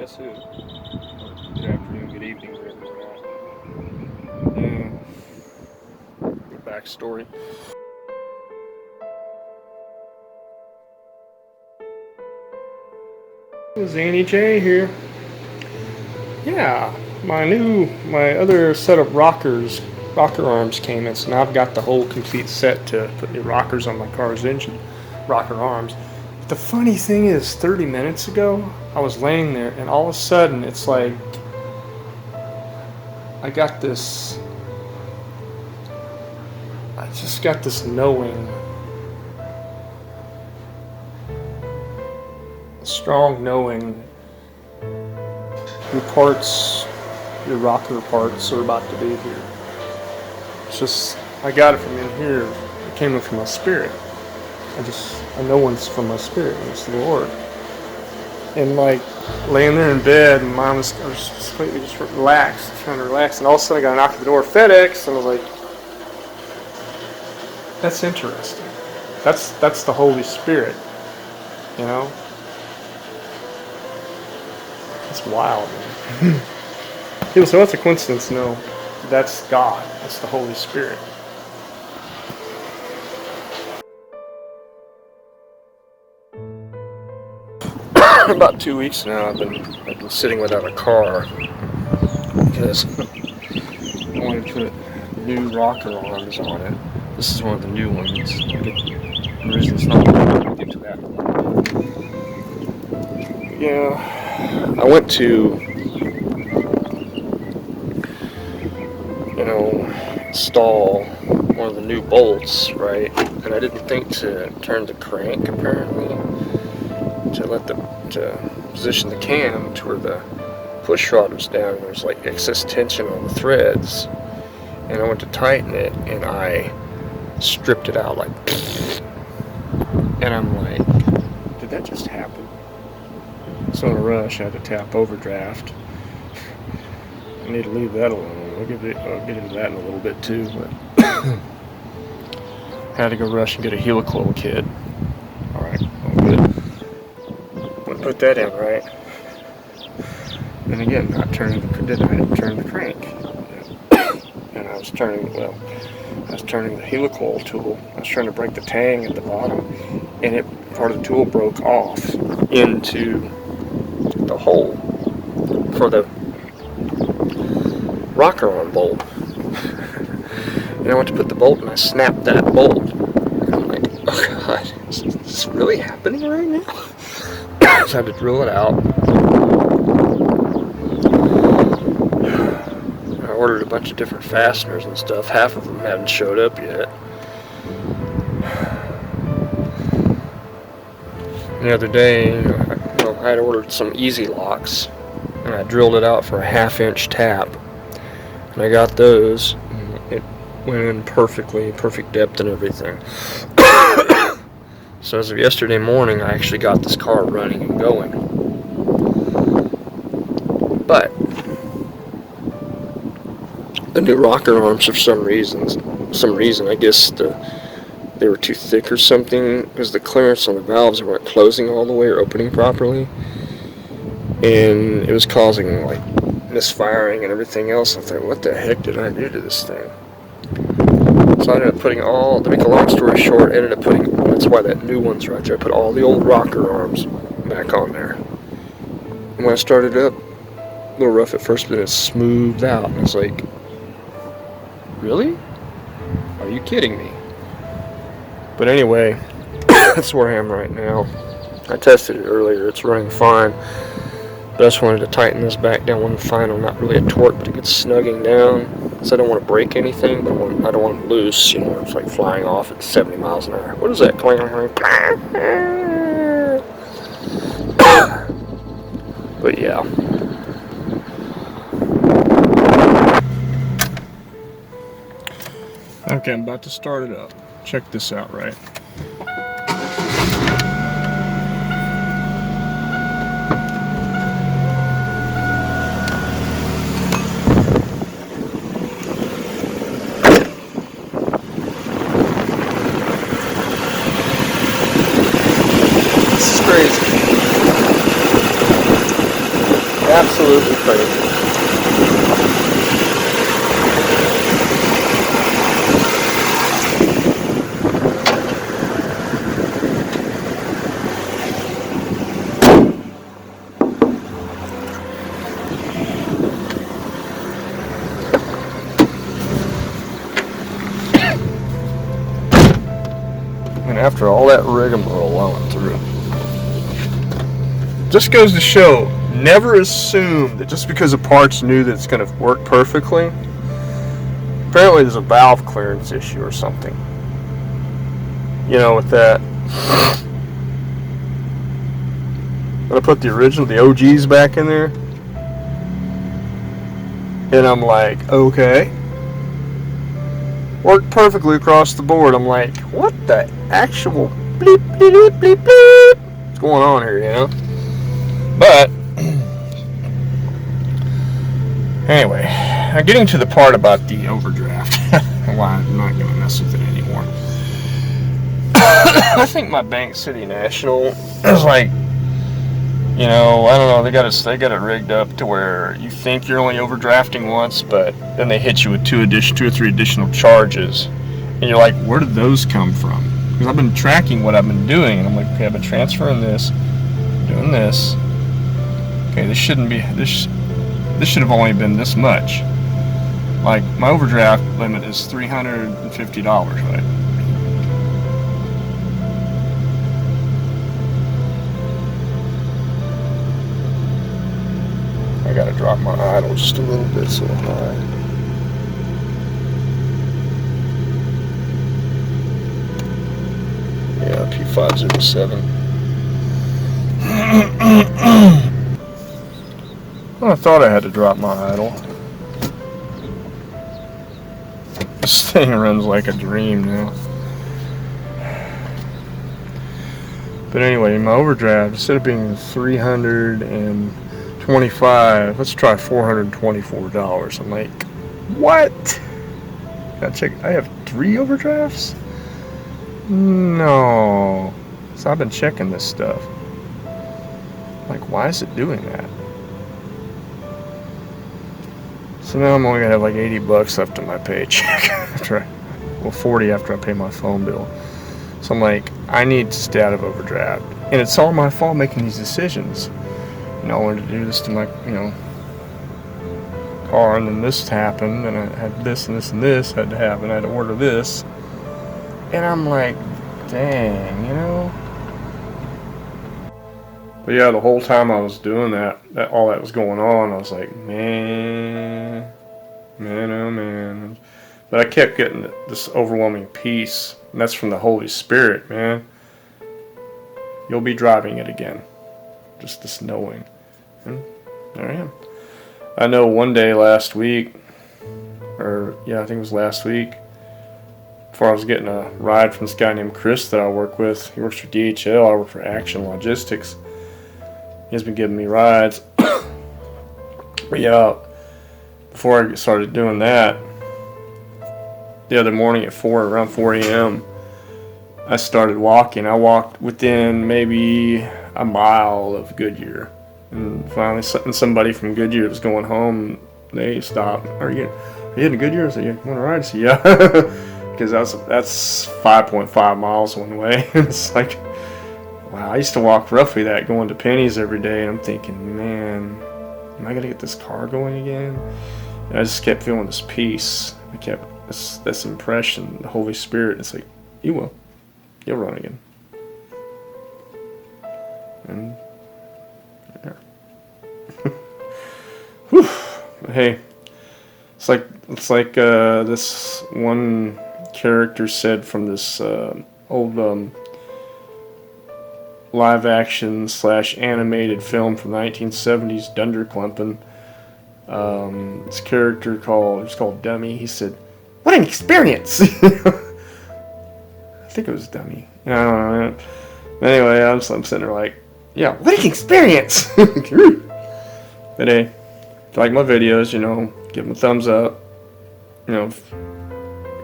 Guess who? Good afternoon, good evening, wherever you're at. The backstory. Zanny J here. Yeah, my other set of rocker arms came in, so now I've got the whole complete set to put new rockers on my car's engine, rocker arms. But the funny thing is, 30 minutes ago, I was laying there, and all of a sudden, it's like I just got this knowing, a strong knowing. Your rocker parts are about to be here. It's just, I got it from in here. It came in from my spirit. I know it's from my spirit, and it's the Lord. And like, laying there in bed, and I was just completely just relaxed, trying to relax, and all of a sudden I got a knock at the door, FedEx, and I was like, that's interesting. That's the Holy Spirit, you know? It's wild, man. People say, what's a coincidence? No, that's God. That's the Holy Spirit. About 2 weeks now, I've been sitting without a car because I wanted to put new rocker arms on it. This is one of the new ones. The reason it's not, I'll get to that. Yeah, I went to, install one of the new bolts, right? And I didn't think to turn the crank, apparently, to position the cam to where the push rod was down. There was like excess tension on the threads, and I went to tighten it, and I stripped it out, like, and I'm like, did that just happen? So in a rush, I had to tap overdraft. I need to leave that alone. I'll get into that in a little bit too, but had to go rush and get a helicoil kit. Alright, all good. I'll put that in, right? And again, I hadn't turned the crank. And I was turning the helicoil tool. I was trying to break the tang at the bottom, and part of the tool broke off into the hole for the rocker arm bolt. And I went to put the bolt, and I snapped that bolt. And I'm like, oh God, is this really happening right now? So I had to drill it out. I ordered a bunch of different fasteners and stuff. Half of them haven't showed up yet. The other day, I had ordered some easy locks, and I drilled it out for a 1/2-inch tap. And I got those. It went in perfectly, perfect depth and everything. So as of yesterday morning, I actually got this car running and going. But the new rocker arms, for some reason, I guess they were too thick or something, because the clearance on the valves weren't closing all the way or opening properly, and it was causing like misfiring and everything else. I thought, what the heck did I do to this thing? So I ended up to make a long story short, that's why that new one's right there. I put all the old rocker arms back on there. And when I started up, a little rough at first, but it smoothed out. And I was like, really? Are you kidding me? But anyway, that's where I am right now. I tested it earlier. It's running fine. But I just wanted to tighten this back down one final, not really a torque, but it gets snugging down. So I don't want to break anything, but I don't want it loose. It's like flying off at 70 miles an hour. What is that? But yeah. Okay, I'm about to start it up. Check this out, right? This is crazy. absolutely crazy. And after all that rigmarole I went through, just goes to show, never assume that just because a part's new that it's going to work perfectly. Apparently there's a valve clearance issue or something. You know, with that. When I put the OGs back in there, and I'm like, okay. Worked perfectly across the board. I'm like, what the actual bleep, bleep, bleep, bleep? What's going on here, you know? But, anyway, I'm getting to the part about the overdraft. Why I'm not going to mess with it anymore. I think my Bank City National is like, you know, I don't know, they got it rigged up to where you think you're only overdrafting once, but then they hit you with two or three additional charges. And you're like, where did those come from? Because I've been tracking what I've been doing, and I'm like, okay, I've been transferring this, doing this. Okay, this should have only been this much. Like, my overdraft limit is $350, right? I gotta drop my idle just a little bit so high. Yeah, P507. Well, I thought I had to drop my idle. This thing runs like a dream now. But anyway, my overdraft, instead of being $325, let's try $424. I'm like, what? Gotta check. I have 3 overdrafts? No. So I've been checking this stuff. Like, why is it doing that? So now I'm only gonna have like $80 left in my paycheck after 40 after I pay my phone bill. So I'm like, I need to stay out of overdraft, and it's all my fault making these decisions. You know, I wanted to do this to my, car, and then this happened, and I had this and this and this had to happen. I had to order this, and I'm like, dang, you know. But yeah, the whole time I was doing that all that was going on, I was like, man, oh man. But I kept getting this overwhelming peace, and that's from the Holy Spirit, man. You'll be driving it again. Just this knowing. And there I am. I know one day last week, I think it was last week, before I was getting a ride from this guy named Chris that I work with. He works for DHL, I work for Action Logistics. He's been giving me rides. But yeah, before I started doing that, the other morning at around 4 a.m., I started walking. I walked within maybe a mile of Goodyear. And finally, somebody from Goodyear was going home. They stopped. Are you heading to Goodyear? I said, you want to ride? I said, yeah. Because that's 5.5 miles one way. It's like, wow, I used to walk roughly that going to Penny's every day, and I'm thinking, man, am I going to get this car going again? And I just kept feeling this peace. I kept this impression, the Holy Spirit. It's like, you will. You'll run again. And there. Whew. Hey, it's like this one character said from this old live action / animated film from the 1970s, Dunderklumpen. This character called Dummy. He said, "What an experience!" I think it was Dummy. I don't know. Anyway, I'm sitting there like, yeah, what an experience! But hey, if you like my videos, give them a thumbs up.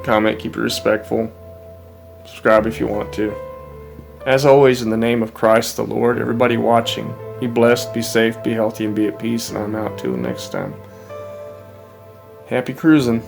Comment, keep it respectful. Subscribe if you want to. As always, in the name of Christ the Lord, everybody watching, Be blessed, be safe, be healthy, and be at peace. And I'm out till next time. Happy cruising.